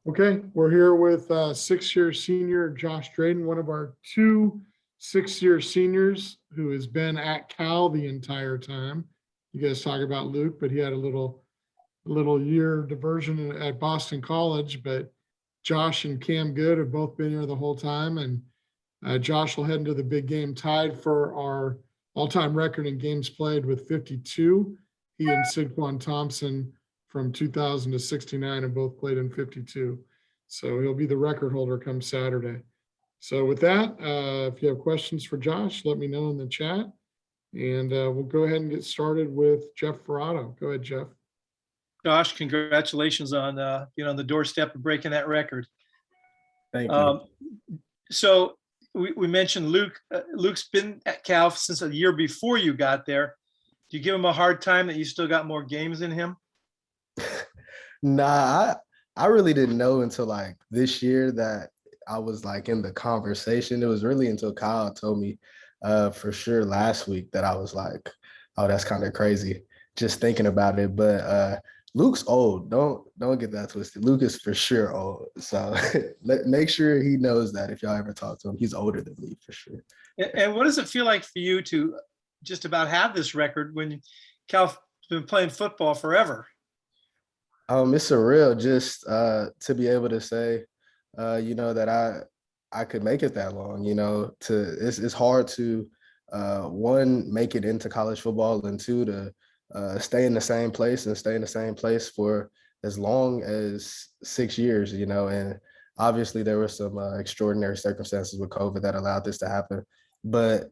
Okay, we're here with six-year senior Josh Drayden, one of our two six-year seniors who has been at Cal the entire time. You guys talk about Luke, but he had a little year diversion at Boston College. But Josh and Cam Good have both been here the whole time, and Josh will head into the big game tied for our all-time record in games played with 52. He and Sigquan Thompson from 2000 to 69 and both played in 52. So he'll be the record holder come Saturday. So with that, if you have questions for Josh, let me know in the chat. And we'll go ahead and get started with Jeff Ferrato. Go ahead, Jeff. Josh, congratulations on being on the doorstep of breaking that record. Thank you. So we mentioned Luke. Luke's been at Cal since a year before you got there. Do you give him a hard time that you still got more games in him? Nah, I really didn't know until like this year that I was like in the conversation. It was really until Kyle told me for sure last week that I was like, oh, that's kind of crazy just thinking about it. But Luke's old. Don't get that twisted. Luke is for sure old. So make sure he knows that if y'all ever talk to him, he's older than me for sure. And what does it feel like for you to just about have this record when Cal's been playing football forever? It's surreal just to be able to say, that I could make it that long. It's hard to one, make it into college football, and two, to stay in the same place and stay in the same place for as long as 6 years. And obviously there were some extraordinary circumstances with COVID that allowed this to happen. But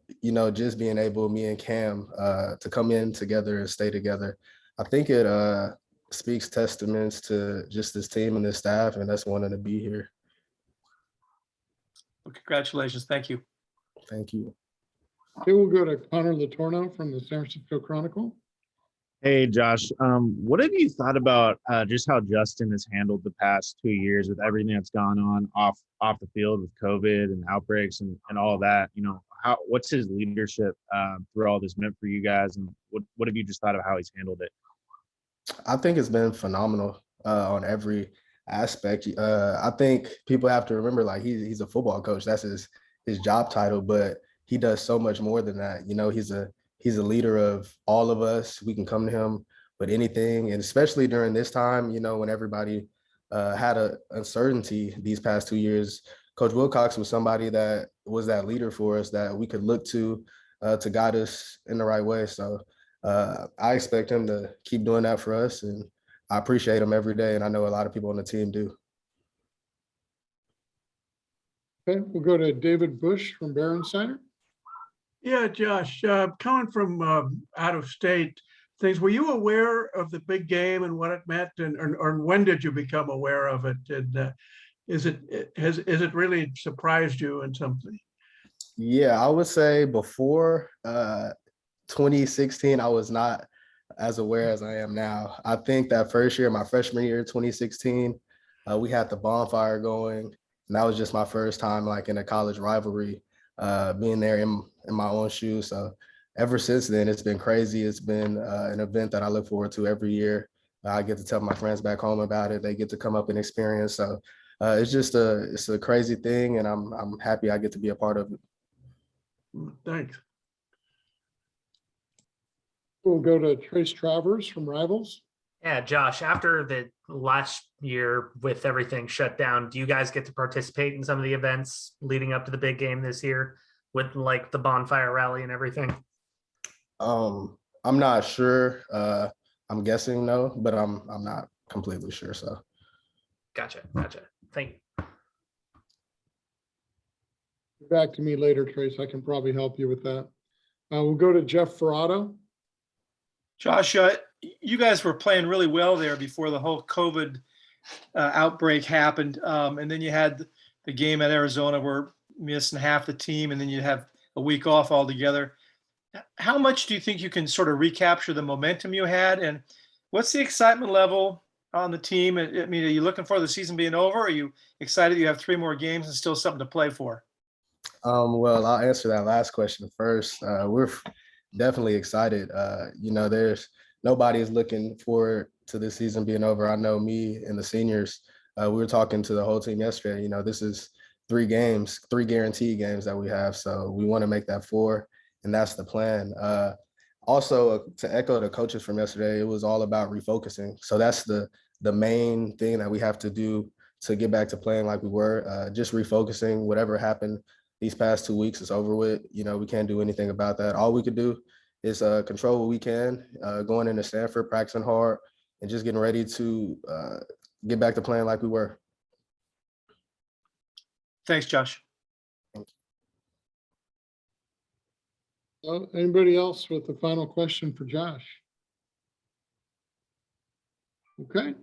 just being able, me and Cam, to come in together and stay together, I think it speaks testaments to just this team and this staff and us wanting to be here. Well, congratulations. Thank you. Thank you. Okay, we'll go to Connor Latorno from the San Francisco Chronicle. Hey, Josh, what have you thought about just how Justin has handled the past 2 years with everything that's gone on off the field with COVID and outbreaks and all of that? What's his leadership through all this meant for you guys, and what have you just thought of how he's handled it? I think it's been phenomenal on every aspect. I think people have to remember, like, he's a football coach. That's his job title, but he does so much more than that. He's a leader of all of us. We can come to him with anything, and especially during this time, when everybody had a uncertainty these past 2 years, Coach Wilcox was somebody that was that leader for us that we could look to guide us in the right way. So I expect him to keep doing that for us, and I appreciate him every day, and I know a lot of people on the team do. Okay, we'll go to David Bush from Barron Center. Yeah, Josh, coming from out of state, were you aware of the big game and what it meant, or when did you become aware of it? And has it really surprised you in something? Yeah, I would say before 2016, I was not as aware as I am now. I think that first year, my freshman year, 2016, we had the bonfire going, and that was just my first time like in a college rivalry, being there in my own shoes. So ever since then, it's been crazy. It's been an event that I look forward to every year. I get to tell my friends back home about it. They get to come up and experience. So it's a crazy thing, and I'm happy I get to be a part of it. Thanks. We'll go to Trace Travers from Rivals. Yeah, Josh, after the last year with everything shut down, do you guys get to participate in some of the events leading up to the big game this year with like the bonfire rally and everything? I'm not sure. I'm guessing no, but I'm not completely sure. So Gotcha. Thank you. Back to me later, Trace. I can probably help you with that. We'll go to Jeff Ferrato. Josh, you guys were playing really well there before the whole COVID outbreak happened. And then you had the game at Arizona where missing half the team, and then you have a week off altogether. How much do you think you can sort of recapture the momentum you had? And what's the excitement level on the team? I mean, are you looking for the season being over? Or are you excited you have 3 more games and still something to play for? Well, I'll answer that last question first. We're definitely excited. There's nobody is looking forward to this season being over. I know me and the seniors we were talking to the whole team yesterday. You know, this is 3 games, 3 guaranteed games that we have. So we want to make that 4, and that's the plan. Also, to echo the coaches from yesterday, it was all about refocusing. So that's the main thing that we have to do to get back to playing like we were. Just refocusing. Whatever happened these past 2 weeks is over with. You know, we can't do anything about that. All we could do is control what we can, going into Stanford, practicing hard, and just getting ready to get back to playing like we were. Thanks, Josh. Anybody else with the final question for Josh? Okay,